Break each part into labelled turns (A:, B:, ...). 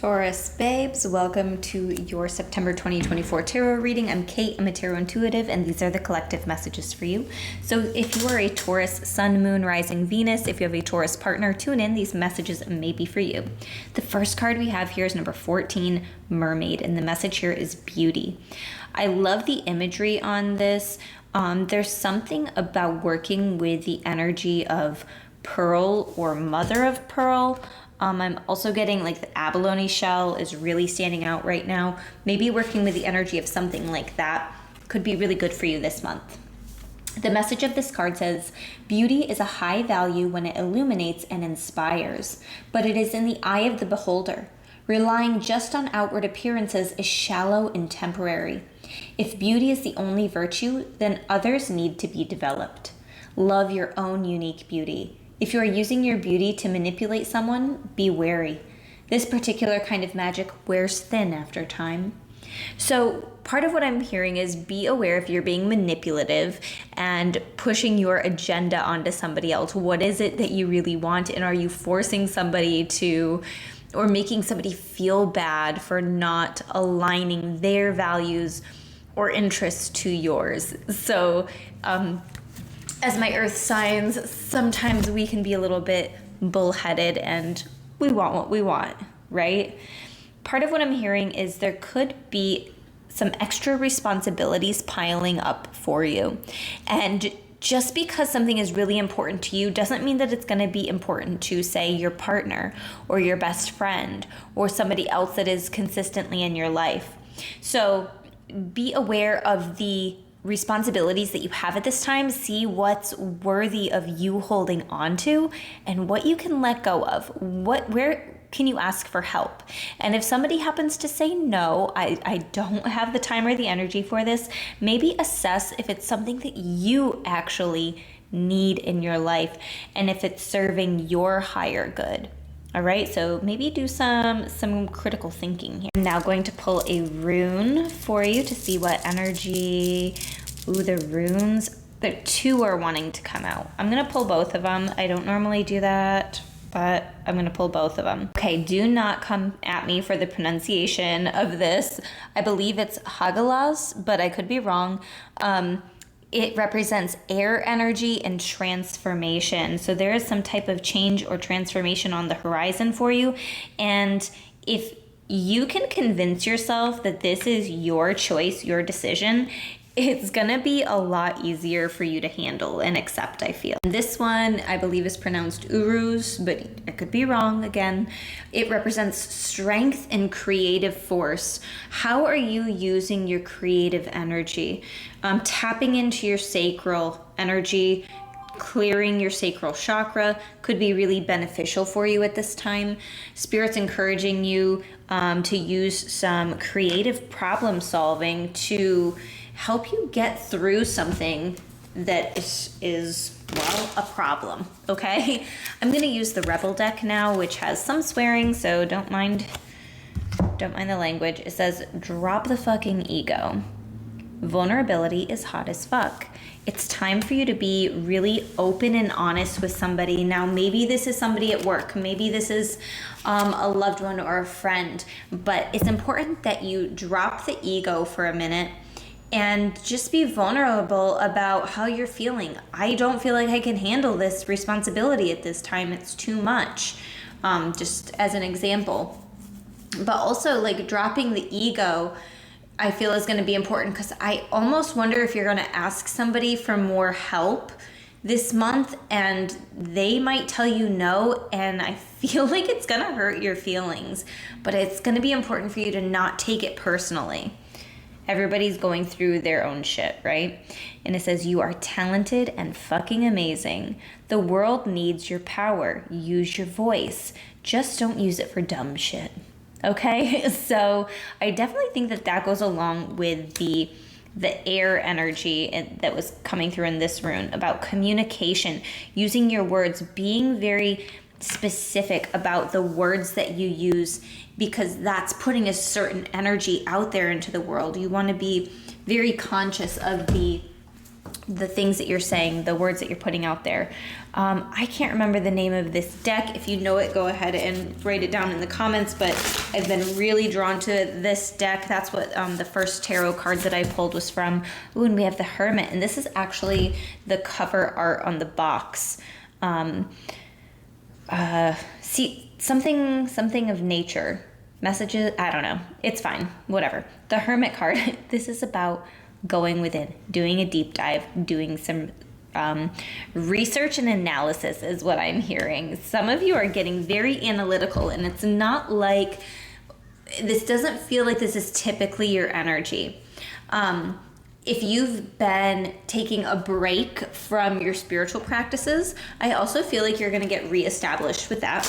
A: Taurus babes, welcome to your September 2024 tarot reading. I'm Kate, I'm a tarot intuitive, and these are the collective messages for you. So if you are a Taurus sun, moon, rising, Venus, if you have a Taurus partner, tune in. These messages may be for you. The first card we have here is number 14, Mermaid, and the message here is beauty. I love the imagery on this. There's something about working with the energy of pearl or mother of pearl. I'm also getting like the abalone shell is really standing out right now. Maybe working with the energy of something like that could be really good for you this month. The message of this card says, beauty is a high value when it illuminates and inspires, but it is in the eye of the beholder. Relying just on outward appearances is shallow and temporary. If beauty is the only virtue, then others need to be developed. Love your own unique beauty. If you are using your beauty to manipulate someone, be wary. This particular kind of magic wears thin after time. So part of what I'm hearing is be aware if you're being manipulative and pushing your agenda onto somebody else. What is it that you really want? And are you forcing somebody to, or making somebody feel bad for not aligning their values or interests to yours? So, as my earth signs, sometimes we can be a little bit bullheaded and we want what we want, right? Part of what I'm hearing is there could be some extra responsibilities piling up for you. And just because something is really important to you doesn't mean that it's going to be important to, say, your partner or your best friend or somebody else that is consistently in your life. So be aware of the responsibilities that you have at this time. See what's worthy of you holding on to and what you can let go of. Where can you ask for help? And if somebody happens to say, no, I don't have the time or the energy for this, maybe assess if it's something that you actually need in your life and if it's serving your higher good. All right, so maybe do some critical thinking here. I'm now going to pull a rune for you to see what energy. Ooh, the runes. The two are wanting to come out. I'm gonna pull both of them. I don't normally do that, but I'm gonna pull both of them. Okay, do not come at me for the pronunciation of this. I believe it's Hagalas, but I could be wrong. It represents air energy and transformation. So there is some type of change or transformation on the horizon for you. And if you can convince yourself that this is your choice, your decision, it's gonna be a lot easier for you to handle and accept, I feel. This one, I believe, is pronounced Uruz, but I could be wrong again. It represents strength and creative force. How are you using your creative energy? Tapping into your sacral energy, clearing your sacral chakra could be really beneficial for you at this time. Spirit's encouraging you to use some creative problem solving to help you get through something that is well, a problem, okay? I'm gonna use the Rebel deck now, which has some swearing, so don't mind the language. It says, drop the fucking ego. Vulnerability is hot as fuck. It's time for you to be really open and honest with somebody. Now, maybe this is somebody at work. Maybe this is a loved one or a friend, but it's important that you drop the ego for a minute and just be vulnerable about how you're feeling. I don't feel like I can handle this responsibility at this time. It's too much, just as an example. But also, like, dropping the ego, I feel is going to be important, because I almost wonder if you're going to ask somebody for more help this month and they might tell you no, and I feel like it's going to hurt your feelings. But it's going to be important for you to not take it personally. Everybody's going through their own shit, right? And it says, you are talented and fucking amazing. The world needs your power. Use your voice. Just don't use it for dumb shit. Okay? So I definitely think that goes along with the air energy that was coming through in this rune about communication, using your words, being very specific about the words that you use, because that's putting a certain energy out there into the world. You want to be very conscious of the the things that you're saying, the words that you're putting out there. I can't remember the name of this deck. If you know it, go ahead and write it down in the comments, but I've been really drawn to this deck. That's what the first tarot card that I pulled was from. Ooh, and we have the Hermit, and this is actually the cover art on the box. See, something of nature. Messages, I don't know. It's fine, whatever. The Hermit card, this is about going within, doing a deep dive, doing some research and analysis is what I'm hearing. Some of you are getting very analytical, and it's not like, this doesn't feel like this is typically your energy. If you've been taking a break from your spiritual practices, I also feel like you're going to get reestablished with that.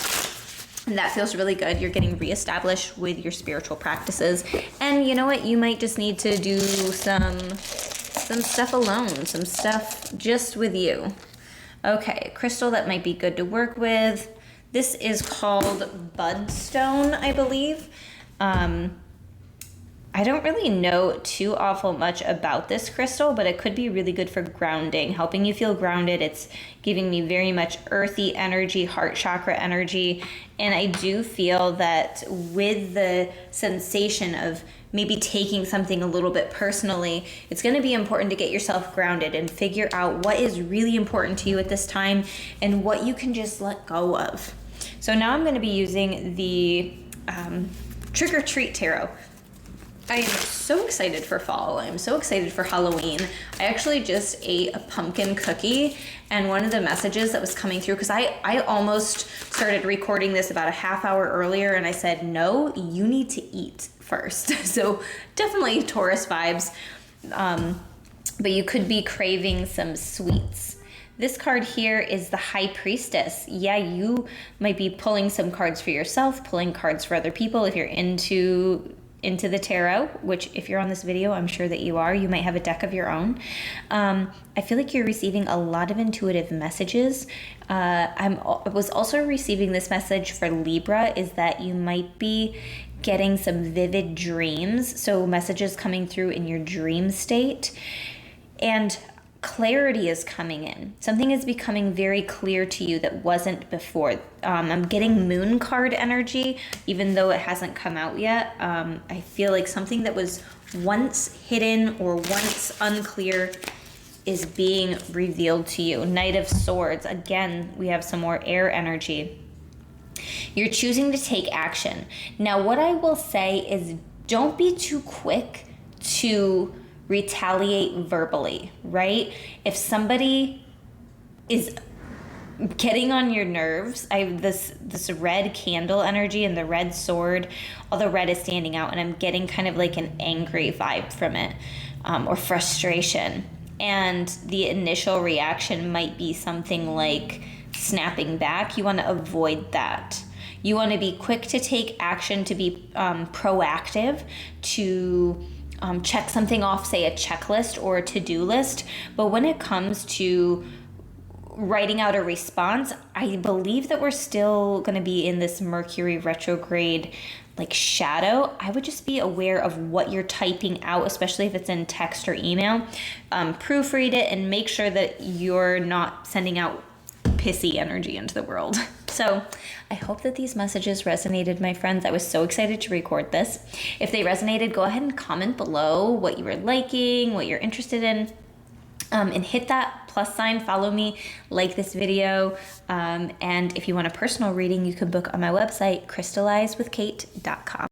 A: And that feels really good. You're getting reestablished with your spiritual practices. And you know what? You might just need to do some stuff alone, some stuff just with you. Okay, crystal that might be good to work with. This is called Budstone, I believe. I don't really know too awful much about this crystal, but it could be really good for grounding, helping you feel grounded. It's giving me very much earthy energy, heart chakra energy. And I do feel that with the sensation of maybe taking something a little bit personally, it's going to be important to get yourself grounded and figure out what is really important to you at this time and what you can just let go of. So now I'm going to be using the Trick or Treat Tarot. I am so excited for fall. I'm so excited for Halloween. I actually just ate a pumpkin cookie, and one of the messages that was coming through, because I almost started recording this about a half hour earlier, and I said, no, you need to eat first. So definitely Taurus vibes, but you could be craving some sweets. This card here is the High Priestess. Yeah, you might be pulling some cards for yourself, pulling cards for other people if you're into the tarot, which if you're on this video, I'm sure that you are. You might have a deck of your own. I feel like you're receiving a lot of intuitive messages. I was also receiving this message for Libra, is that you might be getting some vivid dreams. So messages coming through in your dream state. And clarity is coming in. Something is becoming very clear to you that wasn't before. I'm getting moon card energy, even though it hasn't come out yet. I feel like something that was once hidden or once unclear is being revealed to you. Knight of Swords. Again, we have some more air energy. You're choosing to take action. Now, what I will say is don't be too quick to retaliate verbally, right? If somebody is getting on your nerves, I have this red candle energy and the red sword, all the red is standing out, and I'm getting kind of like an angry vibe from it, or frustration. And the initial reaction might be something like snapping back. You want to avoid that. You want to be quick to take action, to be proactive, to check something off, say a checklist or a to-do list. But when it comes to writing out a response, I believe that we're still going to be in this Mercury retrograde like shadow. I would just be aware of what you're typing out, especially if it's in text or email. Proofread it and make sure that you're not sending out pissy energy into the world. So I hope that these messages resonated, my friends. I was so excited to record this. If they resonated, go ahead and comment below what you were liking, what you're interested in, and hit that plus sign, follow me, like this video. And if you want a personal reading, you can book on my website, crystallizewithkate.com.